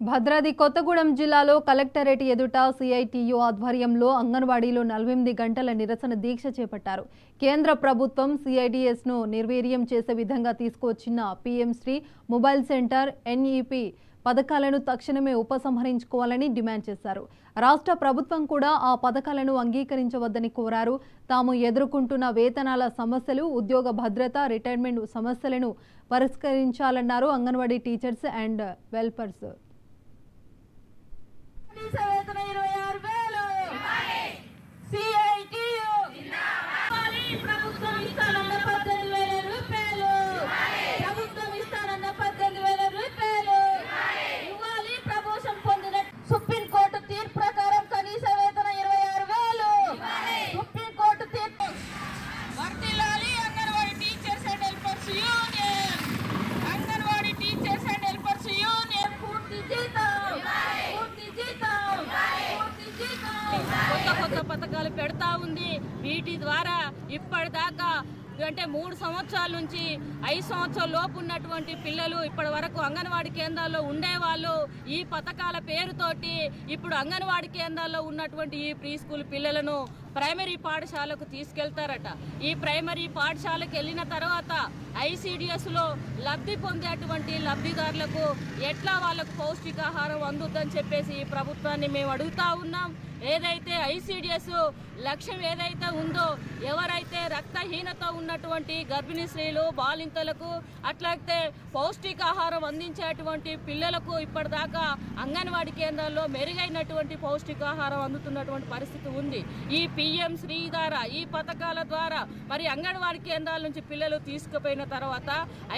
భద్రాద్రి కొత్తగూడెం జిల్లాలో కలెక్టరేట్ ఎదుట సిఐటియు ఆధ్వర్యంలో అంగన్వాడీలో 48 గంటల నిరసన దీక్ష చేపట్టారు. కేంద్ర ప్రభుత్వం సిఐడిఎస్ను నిర్వీర్యం చేసే విధంగా తీసుకువచ్చిన PM Shri mobile centre NEP పథకాలను తక్షణమే ఉపసంహరించుకోవాలని డిమాండ్ చేశారు. రాష్ట్ర ప్రభుత్వం కూడా ఆ పథకాలను అంగీకరించవద్దని కోరారు. తాము ఎదుర్కొంటున్న వేతనాల సమస్యలు, ఉద్యోగ భద్రత, రిటైర్మెంట్ సమస్యలను పరిష్కరించాలన్నారు అంగన్వాడీ టీచర్స్ అండ్ వెల్ఫర్స్. పథకాలు పెడతా ఉంది. వీటి ద్వారా ఇప్పటిదాకా అంటే 3 సంవత్సరాల నుంచి 5 సంవత్సరాల లోపు ఉన్నటువంటి పిల్లలు ఇప్పటి వరకు అంగన్వాడీ కేంద్రాల్లో ఉండేవాళ్ళు ఈ పథకాల పేరుతోటి ఇప్పుడు అంగన్వాడీ కేంద్రాల్లో ఉన్నటువంటి ఈ ప్రీ స్కూల్ పిల్లలను ప్రైమరీ పాఠశాలకు తీసుకెళ్తారట. ఈ ప్రైమరీ పాఠశాలకు వెళ్ళిన తర్వాత ఐసిడిఎస్లో లబ్ధి పొందేటువంటి లబ్ధిదారులకు ఎట్లా వాళ్ళకు పౌష్టికాహారం అందుద్దని చెప్పేసి ఈ ప్రభుత్వాన్ని మేము అడుగుతా ఉన్నాం. ఏదైతే ఐసిడిఎస్ లక్ష్యం ఏదైతే ఉందో, ఎవరైతే రక్తహీనత ఉన్నటువంటి గర్భిణీ స్త్రీలు, బాలింతలకు, అట్లయితే పౌష్టికాహారం అందించేటువంటి పిల్లలకు ఇప్పటిదాకా అంగన్వాడీ కేంద్రాల్లో మెరుగైనటువంటి పౌష్టికాహారం అందుతున్నటువంటి పరిస్థితి ఉంది. ఈ పిఎం శ్రీ ద్వారా, ఈ పథకాల ద్వారా మరి అంగన్వాడీ కేంద్రాల నుంచి పిల్లలు తీసుకుపోయిన తర్వాత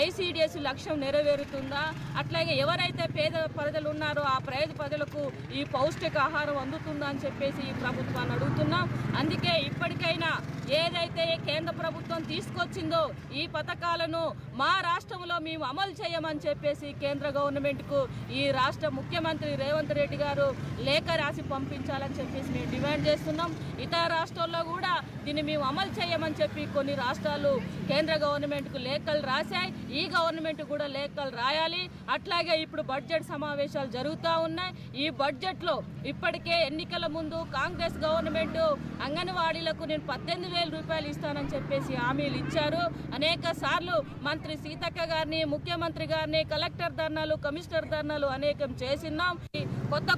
ఐసిడిఎస్ లక్ష్యం నెరవేరుతుందా? అట్లాగే ఎవరైతే పేద ప్రజలు ఉన్నారో ఆ పేద ప్రజలకు ఈ పౌష్టికాహారం అందుతుందా అని చెప్పేసి ఈ ప్రభుత్వాన్ని అడుగుతున్నాం. అందుకే ఇప్పటికైనా ఏదైతే కేంద్ర ప్రభుత్వం తీసుకొచ్చిందో ఈ పథకాలను మా రాష్ట్రంలో మేము అమలు చేయమని చెప్పేసి కేంద్ర గవర్నమెంట్కు ఈ రాష్ట్ర ముఖ్యమంత్రి రేవంత్ రెడ్డి గారు లేఖ రాసి పంపించాలని చెప్పేసి మేము డిమాండ్ చేస్తున్నాం. ఇతర రాష్ట్రాల్లో కూడా దీన్ని మేము అమలు చేయమని చెప్పి కొన్ని రాష్ట్రాలు కేంద్ర గవర్నమెంట్కు లేఖలు రాశాయి. ఈ గవర్నమెంట్ కూడా లేఖలు రాయాలి. అట్లాగే ఇప్పుడు బడ్జెట్ సమావేశాలు జరుగుతూ ఉన్నాయి. ఈ బడ్జెట్లో ఇప్పటికే ఎన్నికల ముందు కాంగ్రెస్ గవర్నమెంట్ అంగన్వాడీలకు నేను 18,000 రూపాయలు ఇస్తానని చెప్పేసి హామీలు ఇచ్చారు. అనేక సార్లు మంత్రి సీతక్క గారిని, ముఖ్యమంత్రి గారిని, కలెక్టర్ ధర్నాలు, కమిషనర్ ధర్నాలు అనేకం చేసినాం. కొత్త